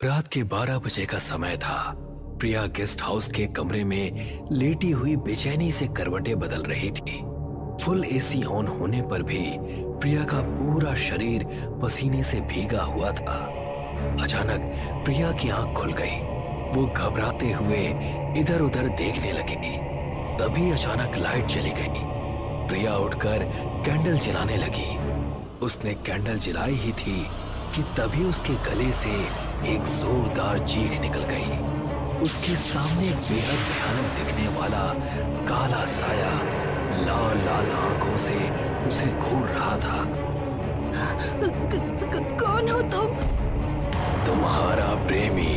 रात के 12 बजे का समय था। प्रिया गेस्ट हाउस के कमरे में लेटी हुई बेचैनी से करवटें बदल रही थी। फुल एसी ऑन होने पर भी प्रिया का पूरा शरीर पसीने से भीगा हुआ था। अचानक प्रिया की आंख खुल गई। वो घबराते हुए इधर उधर देखने लगी। तभी अचानक लाइट चली गई। प्रिया उठकर कैंडल जलाने लगी। उसने कैंडल जलाई ही थी कि तभी उसके गले से एक जोरदार चीख निकल गई। उसके सामने बेहद भयानक दिखने वाला काला साया लाल लाल आंखों से उसे घूर रहा था। कौन हो तुम? तुम्हारा प्रेमी।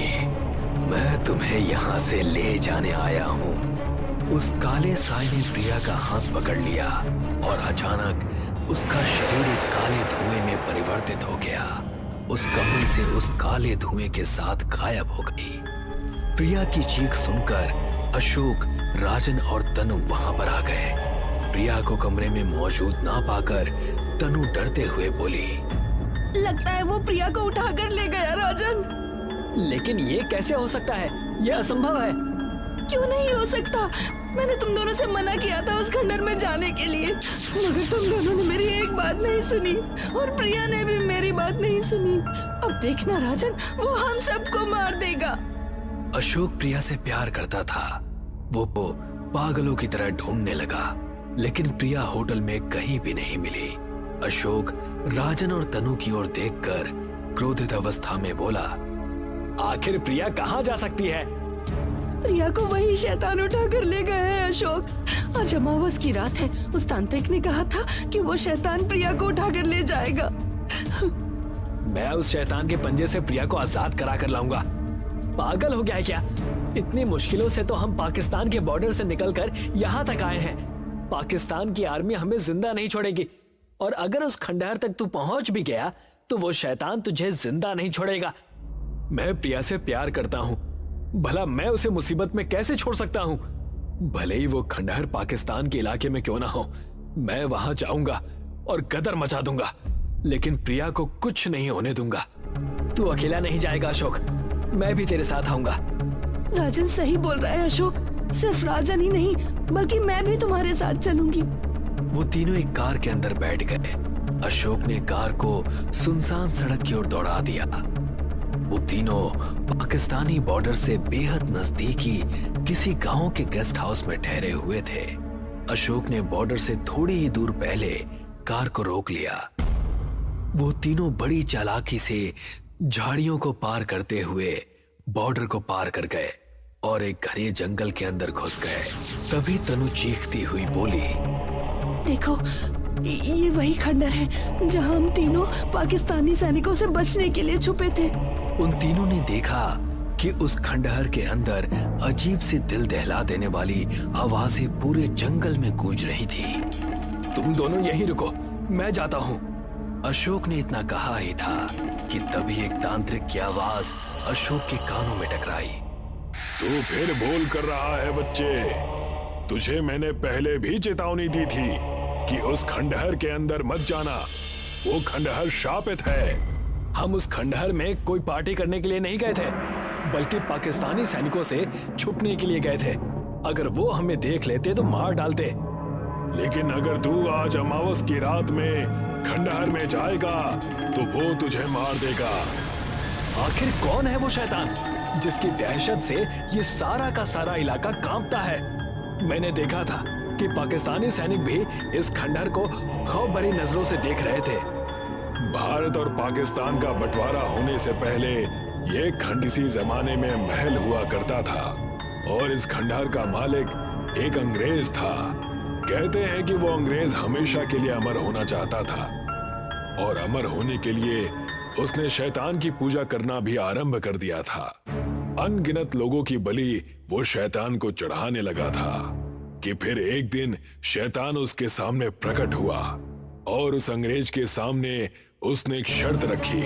मैं तुम्हें यहाँ से ले जाने आया हूँ। उस काले साए ने प्रिया का हाथ पकड़ लिया और अचानक उसका शरीर एक काले धुएं में परिवर्तित हो गया। उस कमरे से उस काले धुएं के साथ गायब हो गई। प्रिया की चीख सुनकर अशोक, राजन और तनु वहां पर आ गए। प्रिया को कमरे में मौजूद ना पाकर तनु डरते हुए बोली, लगता है वो प्रिया को उठाकर ले गया राजन। लेकिन ये कैसे हो सकता है? ये असंभव है। क्यों नहीं हो सकता? मैंने तुम दोनों से मना किया था उस खंडर में जाने के लिए, मगर तुम दोनों ने मेरी एक बात नहीं सुनी और प्रिया ने भी मेरी बात नहीं सुनी। अब देखना राजन, वो हम सबको मार देगा। अशोक प्रिया से प्यार करता था। वो पागलों की तरह ढूंढने लगा, लेकिन प्रिया होटल में कहीं भी नहीं मिली। अशोक राजन और तनु की ओर देखकर क्रोधित अवस्था में बोला, आखिर प्रिया कहाँ जा सकती है? प्रिया को वही शैतान उठा कर ले गए हैं अशोक। आज अमावस की रात है। उस तांत्रिक ने कहा था कि वो शैतान प्रिया को उठा कर ले जाएगा। मैं उस शैतान के पंजे से प्रिया को आजाद करा कर लाऊंगा। पागल हो गया है क्या? इतनी मुश्किलों से तो हम पाकिस्तान के बॉर्डर से निकलकर यहाँ तक आए हैं। पाकिस्तान की आर्मी हमें जिंदा नहीं छोड़ेगी, और अगर उस खंडहर तक तू पहुंच भी गया तो वो शैतान तुझे जिंदा नहीं छोड़ेगा। मैं प्रिया से प्यार करता हूँ, भला मैं उसे मुसीबत में कैसे छोड़ सकता हूँ? भले ही वो खंडहर पाकिस्तान के इलाके में क्यों ना हो, मैं वहां जाऊंगा और गदर मचा दूंगा, लेकिन प्रिया को कुछ नहीं होने दूंगा। तू अकेला नहीं जाएगा अशोक, मैं भी तेरे साथ आऊंगा। राजन सही बोल रहा है अशोक, सिर्फ राजन ही नहीं बल्कि मैं भी तुम्हारे साथ चलूंगी। वो तीनों एक कार के अंदर बैठ गए। अशोक ने कार को सुनसान सड़क की ओर दौड़ा दिया। वो तीनों पाकिस्तानी बॉर्डर से बेहद नजदीकी किसी गांव के गेस्ट हाउस में ठहरे हुए थे। अशोक ने बॉर्डर से थोड़ी ही दूर पहले कार को रोक लिया। वो तीनों बड़ी चालाकी से झाड़ियों को पार करते हुए बॉर्डर को पार कर गए और एक घने जंगल के अंदर घुस गए। तभी तनु चीखती हुई बोली, देखो, ये वही खंडर है जहां हम तीनों पाकिस्तानी सैनिकों से बचने के लिए छुपे थे। उन तीनों ने देखा कि उस खंडहर के अंदर अजीब सी दिल दहला देने वाली आवाजें पूरे जंगल में गूंज रही थी। तुम दोनों यहीं रुको, मैं जाता हूँ। अशोक ने इतना कहा ही था कि तभी एक तांत्रिक की आवाज अशोक के कानों में टकराई। तू फिर बोल कर रहा है बच्चे? तुझे मैंने पहले भी चेतावनी दी थी कि उस खंडहर के अंदर मत जाना। वो खंडहर शापित है। हम उस खंडहर में कोई पार्टी करने के लिए नहीं गए थे, बल्कि पाकिस्तानी सैनिकों से छुपने के लिए गए थे। अगर वो हमें देख लेते तो मार डालते। लेकिन अगर तू आज अमावस की रात में खंडहर में जाएगा तो वो तुझे मार देगा। आखिर कौन है वो शैतान जिसकी दहशत से ये सारा का सारा इलाका कांपता है? मैंने देखा था कि पाकिस्तानी सैनिक भी इस खंडहर को खौफ भरी नजरों से देख रहे थे। भारत और पाकिस्तान का बंटवारा होने से पहले ये खंड इसी जमाने में महल हुआ करता था और इस खंडहर का मालिक एक अंग्रेज था। कहते हैं कि वो अंग्रेज हमेशा के लिए अमर होना चाहता था और अमर होने के लिए उसने शैतान की पूजा करना भी आरंभ कर दिया था। अनगिनत लोगों की बलि वो शैतान को चढ़ाने लगा था कि फिर एक दिन शैतान उसके सामने प्रकट हुआ और उस अंग्रेज के सामने उसने एक शर्त रखी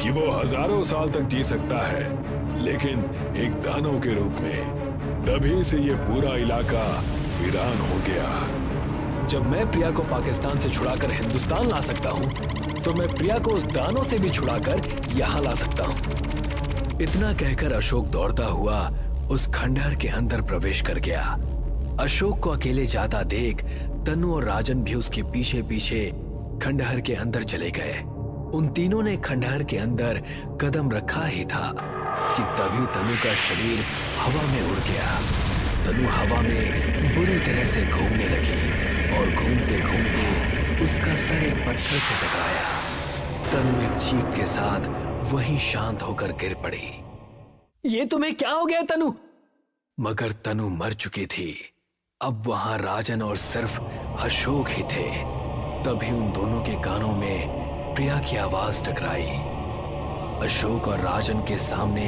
कि वो हजारों साल तक जी सकता है, लेकिन एक दानव के रूप में। तभी से ये पूरा इलाका वीरान हो गया। जब मैं प्रिया को पाकिस्तान से छुड़ाकर हिंदुस्तान ला सकता हूँ, तो मैं प्रिया को उस दानों से भी छुड़ाकर यहाँ ला सकता हूँ। इतना कहकर अशोक दौड़ता हुआ उस खंडहर के अंदर प्रवेश कर गया। अशोक को अकेले जाता देख तनु और राजन भी उसके पीछे पीछे खंडहर के अंदर चले गए। उन तीनों ने खंडहर के अंदर कदम रखा ही था कि तभी तनु का शरीर हवा में उड़ गया। तनु हवा में बुरी तरह से घूमने लगी और घूमते घूमते उसका सर एक पत्थर से टकराया। तनु एक चीख के साथ वहीं शांत होकर गिर पड़ी। ये तुम्हें क्या हो गया तनु? मगर तनु मर चुकी थी। अब वहां राजन और सिर्फ अशोक ही थे। तभी उन दोनों के कानों में प्रिया की आवाज टकराई। अशोक और राजन के सामने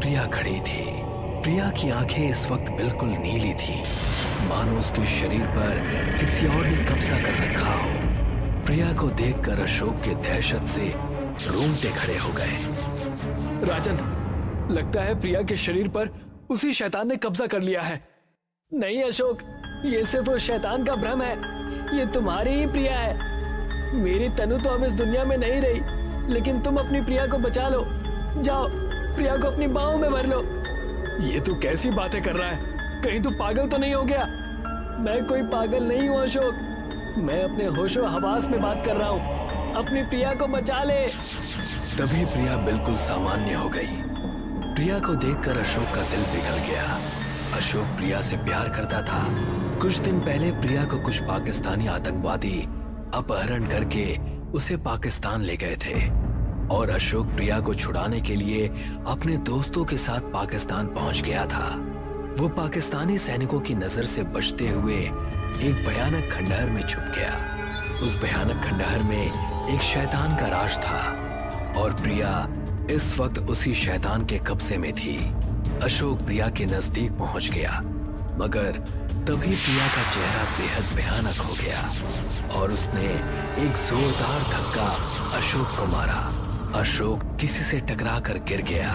प्रिया खड़ी थी। प्रिया की आंखें इस वक्त बिल्कुल नीली थी, मानो उसके शरीर पर किसी और ने कब्जा कर रखा हो। प्रिया को देखकर अशोक के दहशत से रोंगटे खड़े हो गए। राजन, लगता है प्रिया के शरीर पर उसी शैतान ने कब्जा कर लिया है। नहीं अशोक, ये सिर्फ उस शैतान का भ्रम है। ये तुम्हारी ही प्रिया है। मेरी तनु तो अब इस दुनिया में नहीं रही, लेकिन तुम अपनी प्रिया को बचा लो। जाओ, प्रिया को अपनी बाहों में भर लो। ये तू कैसी बातें कर रहा है? कहीं तू पागल तो नहीं हो गया? मैं कोई पागल नहीं हूँ अशोक, मैं अपने होशो हवास में बात कर रहा हूँ। अपनी प्रिया को बचा ले। तभी प्रिया बिल्कुल सामान्य हो गई। प्रिया को देखकर अशोक का दिल पिघल गया। अशोक प्रिया से प्यार करता था। कुछ दिन पहले प्रिया को कुछ पाकिस्तानी आतंकवादी अपहरण करके उसे पाकिस्तान ले गए थे और अशोक प्रिया को छुड़ाने के लिए अपने दोस्तों के साथ पाकिस्तान पहुंच गया था। वो पाकिस्तानी सैनिकों की नजर से बचते हुए एक भयानक खंडहर में छुप गया। उस भयानक खंडहर में एक शैतान का राज था और प्रिया इस वक्त उसी शैतान के कब्जे में थी। अशोक प्रिया के नजदीक पहुंच गया, मगर तभी प्रिया का चेहरा बेहद भयानक हो गया और उसने एक जोरदार धक्का अशोक को मारा। अशोक किसी से टकरा कर गिर गया।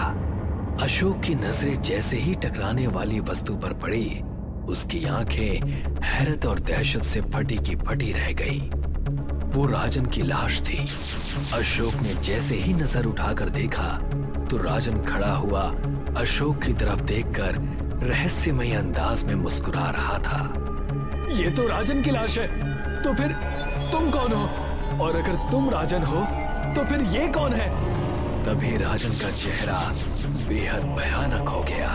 अशोक की नजरें जैसे ही टकराने वाली वस्तु पर पड़ी, उसकी आंखें हैरत और दहशत से फटी की फटी रह गई। वो राजन की लाश थी। अशोक ने जैसे ही नजर उठाकर देखा तो राजन खड़ा हुआ अशोक की तरफ देखकर रहस्यमय अंदाज में मुस्कुरा रहा था। ये तो राजन की लाश है, तो फिर तुम कौन हो? और अगर तुम राजन हो तो फिर ये कौन है? तभी राजन का चेहरा बेहद भयानक हो गया।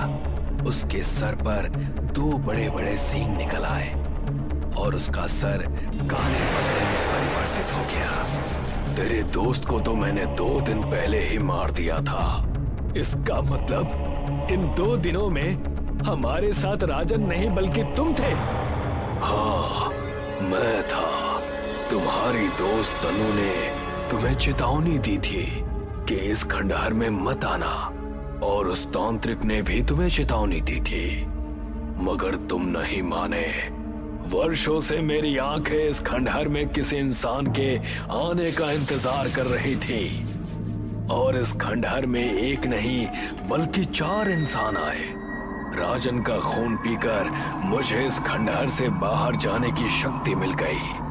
उसके सर पर दो बड़े बड़े सींग निकल आए और उसका सर काले पगड़े में परिवर्तित हो गया। तेरे दोस्त को तो मैंने 2 दिन पहले ही मार दिया था। इसका मतलब इन 2 दिनों में हमारे साथ राजन नहीं बल्कि तुम थे। हाँ, मैं था। तुम्हारी दोस्त तनु ने तुम्हें चेतावनी दी थी कि इस खंडहर में मत आना और उस तांत्रिक ने भी तुम्हें चेतावनी दी थी, मगर तुम नहीं माने। वर्षों से मेरी आंखें इस खंडहर में किसी इंसान के आने का इंतजार कर रही थी और इस खंडहर में एक नहीं बल्कि 4 इंसान आए। राजन का खून पीकर मुझे इस खंडहर से बाहर जाने की शक्ति मिल गई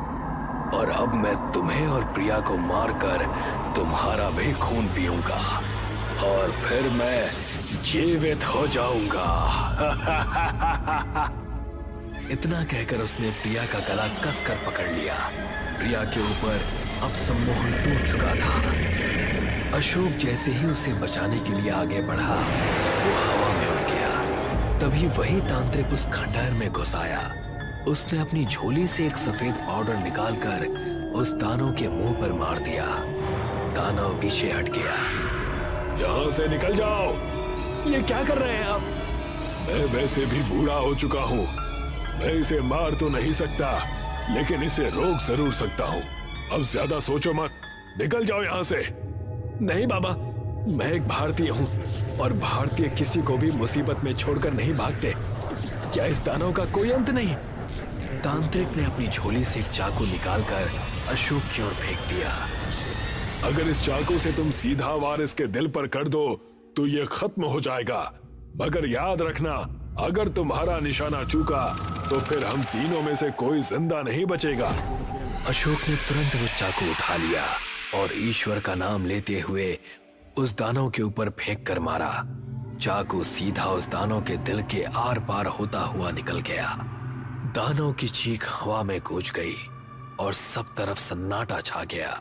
और अब मैं तुम्हें और प्रिया को मारकर तुम्हारा भी खून पीऊंगा और फिर मैं जीवित हो जाऊंगा। इतना कहकर उसने प्रिया का गला कसकर पकड़ लिया। प्रिया के ऊपर अब सम्मोहन टूट चुका था। अशोक जैसे ही उसे बचाने के लिए आगे बढ़ा, वो हवा में उड़ गया। तभी वही तांत्रिक उस खंडहर में घुस आया। उसने अपनी झोली से एक सफेद पाउडर निकालकर उस दानव के मुंह पर मार दिया। दानव पीछे हट गया। यहाँ से निकल जाओ। ये क्या कर रहे हैं आप? मैं वैसे भी बूढ़ा हो चुका हूँ। मैं इसे मार तो नहीं सकता, लेकिन इसे रोक जरूर सकता हूँ। अब ज्यादा सोचो मत, निकल जाओ यहाँ से। नहीं बाबा, मैं एक भारतीय हूँ और भारतीय किसी को भी मुसीबत में छोड़कर नहीं भागते। क्या इस दानव का कोई अंत नहीं? तांत्रिक ने अपनी झोली से एक चाकू निकालकर अशोक की ओर फेंक दिया। अगर इस चाकू से तुम सीधा वार इसके दिल पर कर दो तो ये खत्म हो जाएगा, मगर याद रखना, अगर तुम्हारा निशाना चूका तो फिर हम तीनों में से कोई जिंदा नहीं बचेगा। अशोक ने तुरंत वो चाकू उठा लिया और ईश्वर का नाम लेते हुए उस दानव के ऊपर फेंक कर मारा। चाकू सीधा उस दानव के दिल के आर पार होता हुआ निकल गया। दानव की चीख हवा में गूंज गई और सब तरफ सन्नाटा छा गया।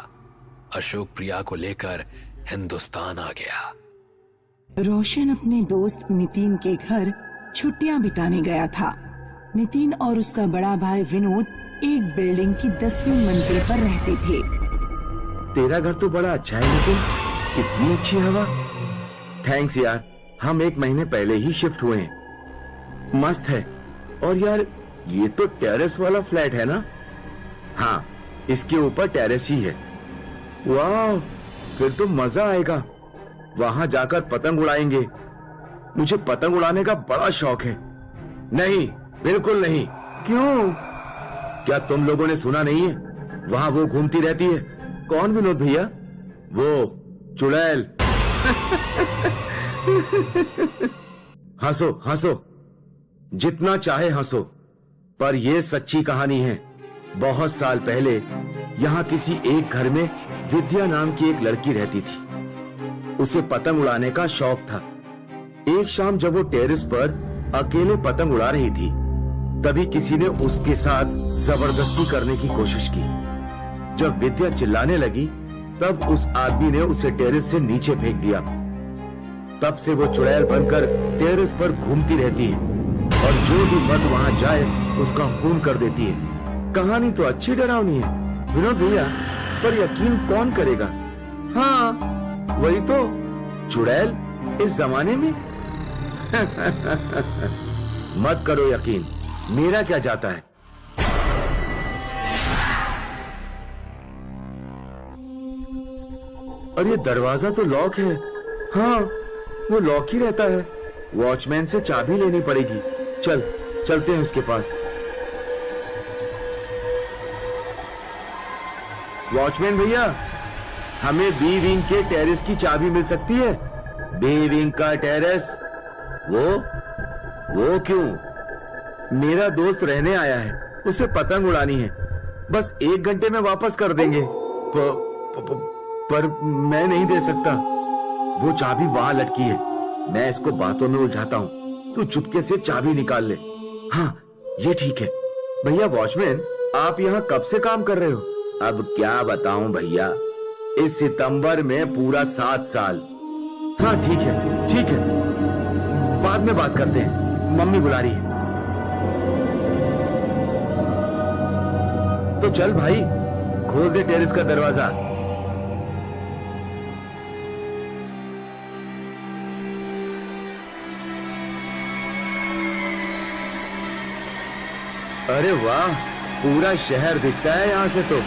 अशोक प्रिया को लेकर हिंदुस्तान आ गया। रोशन अपने दोस्त नितिन के घर छुट्टियां बिताने गया था। नितिन और उसका बड़ा भाई विनोद एक बिल्डिंग की 10वीं मंजिल पर रहते थे। तेरा घर तो बड़ा अच्छा है नितिन, इतनी अच्छी हवा। थैंक्स यार, हम 1 महीने पहले ही शिफ्ट हुए हैं। मस्त है। और यार ये तो टेरेस वाला फ्लैट है ना? हाँ, इसके ऊपर टेरेस ही है। वाह, फिर तो मजा आएगा। वहां जाकर पतंग उड़ाएंगे। मुझे पतंग उड़ाने का बड़ा शौक है। नहीं, बिल्कुल नहीं। क्यों? क्या तुम लोगों ने सुना नहीं है? वहां वो घूमती रहती है। कौन विनोद भैया? वो चुड़ैल। हंसो हंसो, जितना चाहे हंसो, पर यह सच्ची कहानी है। बहुत साल पहले यहाँ किसी एक घर में विद्या नाम की एक लड़की रहती थी। उसे पतंग उड़ाने का शौक था। एक शाम जब वो टेरेस पर अकेले पतंग उड़ा रही थी, तभी किसी ने उसके साथ जबरदस्ती करने की कोशिश की। जब विद्या चिल्लाने लगी, तब उस आदमी ने उसे टेरेस से नीचे फेंक दिया। तब से वो चुड़ैल बनकर टेरेस पर घूमती रहती है और जो भी मर्द वहां जाए उसका खून कर देती है। कहानी तो अच्छी डरावनी है विनोद भैया, पर यकीन कौन करेगा? हाँ, वही तो, चुड़ैल इस जमाने में। मत करो यकीन, मेरा क्या जाता है। और ये दरवाजा तो लॉक है। हाँ, वो लॉक ही रहता है। वॉचमैन से चाबी लेनी पड़ेगी। चलते हैं उसके पास। वॉचमैन भैया, हमें बी विंग के टेरेस की चाबी मिल सकती है? बी विंग का टेरेस? वो क्यों? मेरा दोस्त रहने आया है, उसे पतंग उड़ानी है। बस 1 घंटे में वापस कर देंगे। पर मैं नहीं दे सकता। वो चाबी वहां लटकी है। मैं इसको बातों में उलझाता हूँ, तू चुपके से चाबी निकाल ले। हाँ, ये ठीक है। भैया वॉचमैन, आप यहाँ कब से काम कर रहे हो? अब क्या बताऊं भैया, इस सितंबर में पूरा 7 साल। हाँ ठीक है, बाद में बात करते हैं, मम्मी बुला रही है। तो चल भाई, खोल दे टेरेस का दरवाजा। अरे वाह, पूरा शहर दिखता है यहां से तो।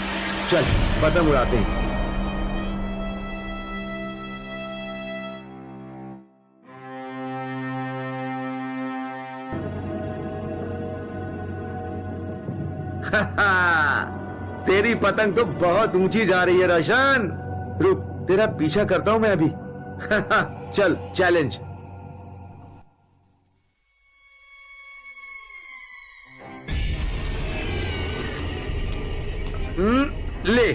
चल पतंग उड़ाते हैं। तेरी पतंग तो बहुत ऊंची जा रही है रोशन। रुक, तेरा पीछा करता हूं मैं अभी। चल, चैलेंज। ले,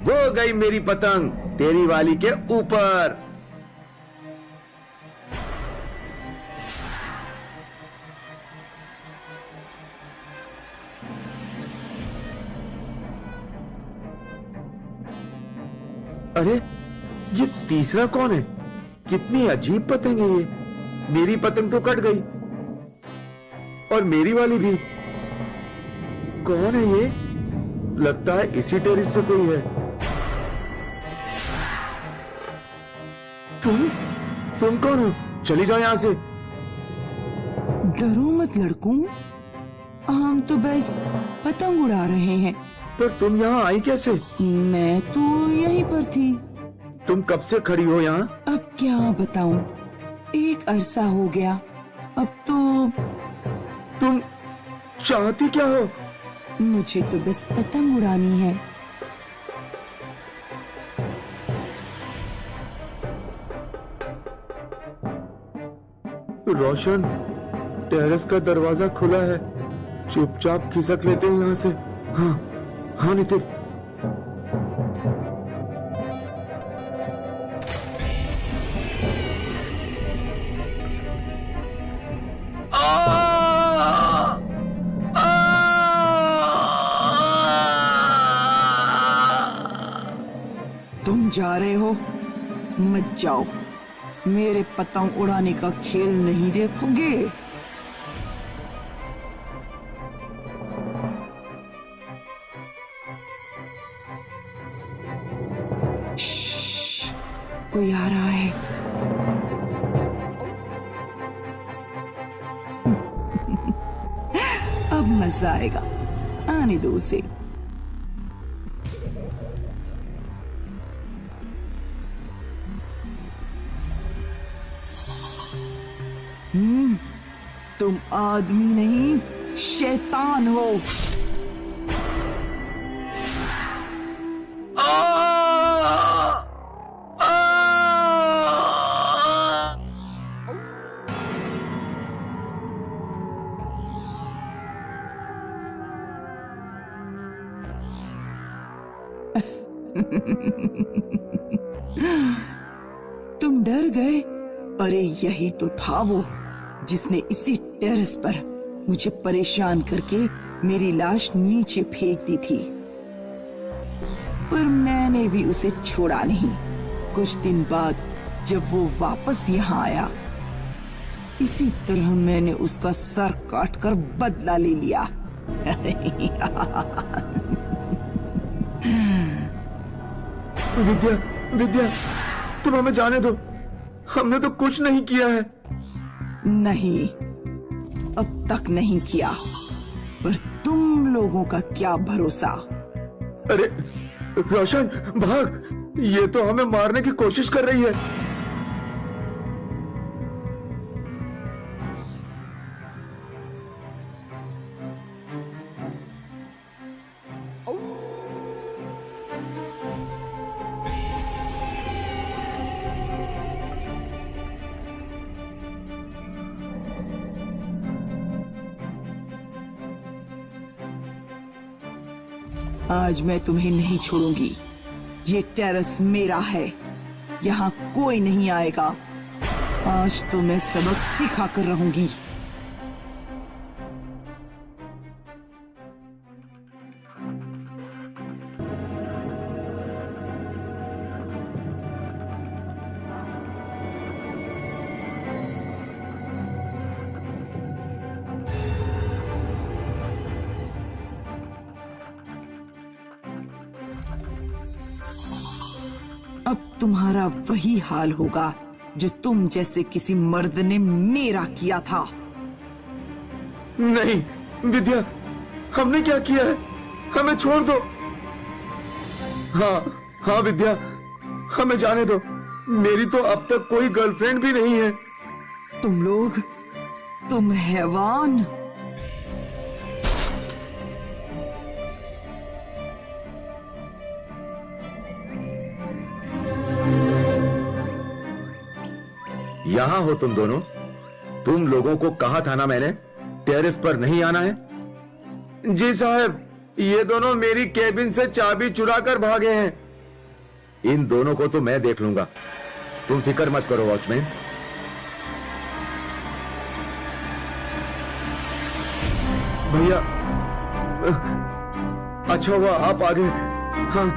वो गई मेरी पतंग तेरी वाली के ऊपर। अरे, ये तीसरा कौन है? कितनी अजीब पतंग है ये। मेरी पतंग तो कट गई और मेरी वाली भी। कौन है ये? लगता है इसी टेरेस से कोई है। तुम कौन हो? चली जाओ यहां से। डरो मत लड़कों, हम तो बस पतंग उड़ा रहे हैं। पर तुम यहाँ आई कैसे? मैं तो यहीं पर थी। तुम कब से खड़ी हो यहाँ? अब क्या बताऊं, एक अरसा हो गया। अब तो तुम चाहती क्या हो? मुझे तो बस पतंग उड़ानी है। रोशन, टेरेस का दरवाजा खुला है। चुपचाप खिसक लेते हैं यहाँ से। हाँ नितिन। तुम जा रहे हो? मत जाओ, मेरे पतंग उड़ाने का खेल नहीं देखोगे। श्श्श, कोई आ रहा है। अब मजा आएगा, आने दो उसे। तुम आदमी नहीं, शैतान हो। तुम डर गए? अरे यही तो था वो जिसने इसी टेरेस पर मुझे परेशान करके मेरी लाश नीचे फेंक दी थी, पर मैंने भी उसे छोड़ा नहीं। कुछ दिन बाद जब वो वापस यहाँ आया, इसी तरह मैंने उसका सर काटकर बदला ले लिया। विद्या, विद्या, तुम हमें जाने दो, हमने तो कुछ नहीं किया है। नहीं, अब तक नहीं किया, पर तुम लोगों का क्या भरोसा। अरे रोशन, भाग, ये तो हमें मारने की कोशिश कर रही है। आज मैं तुम्हें नहीं छोड़ूंगी। ये टेरेस मेरा है, यहाँ कोई नहीं आएगा। आज तो मैं सबक सिखा कर रहूंगी। अब तुम्हारा वही हाल होगा जो तुम जैसे किसी मर्द ने मेरा किया था। नहीं विद्या, हमने क्या किया है? हमें छोड़ दो। हाँ हाँ विद्या, हमें जाने दो। मेरी तो अब तक कोई गर्लफ्रेंड भी नहीं है। तुम लोग, तुम हैवान। यहां हो तुम दोनों। तुम लोगों को कहा था ना मैंने, टेरेस पर नहीं आना है। जी साहब, ये दोनों मेरी केबिन से चाबी चुरा कर भागे हैं। इन दोनों को तो मैं देख लूंगा, तुम फिक्र मत करो वॉचमैन। भैया, अच्छा हुआ आप आ गए। हाँ,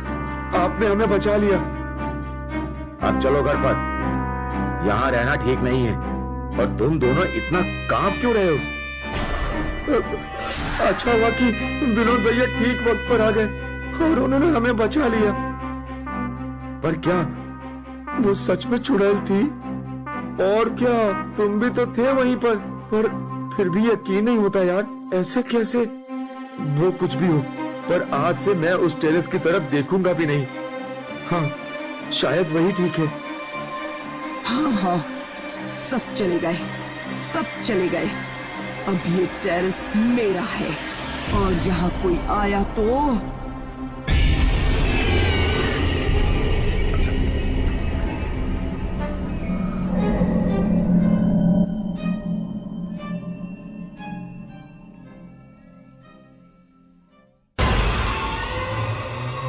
आपने हमें बचा लिया। अब चलो घर पर, यहां रहना ठीक नहीं है। और तुम दोनों इतना कांप क्यों रहे हो? अच्छा हुआ कि विनोद भैया ठीक वक्त पर आ गए और उन्होंने हमें बचा लिया। पर क्या वो सच में चुड़ैल थी? और क्या तुम भी तो थे वहीं पर फिर भी यकीन नहीं होता यार, ऐसे कैसे? वो कुछ भी हो, पर आज से मैं उस टेरेस की तरफ देखूंगा भी नहीं। हाँ, शायद वही ठीक है। हाँ हाँ, सब चले गए, सब चले गए। अब ये टेरेस मेरा है और यहाँ कोई आया तो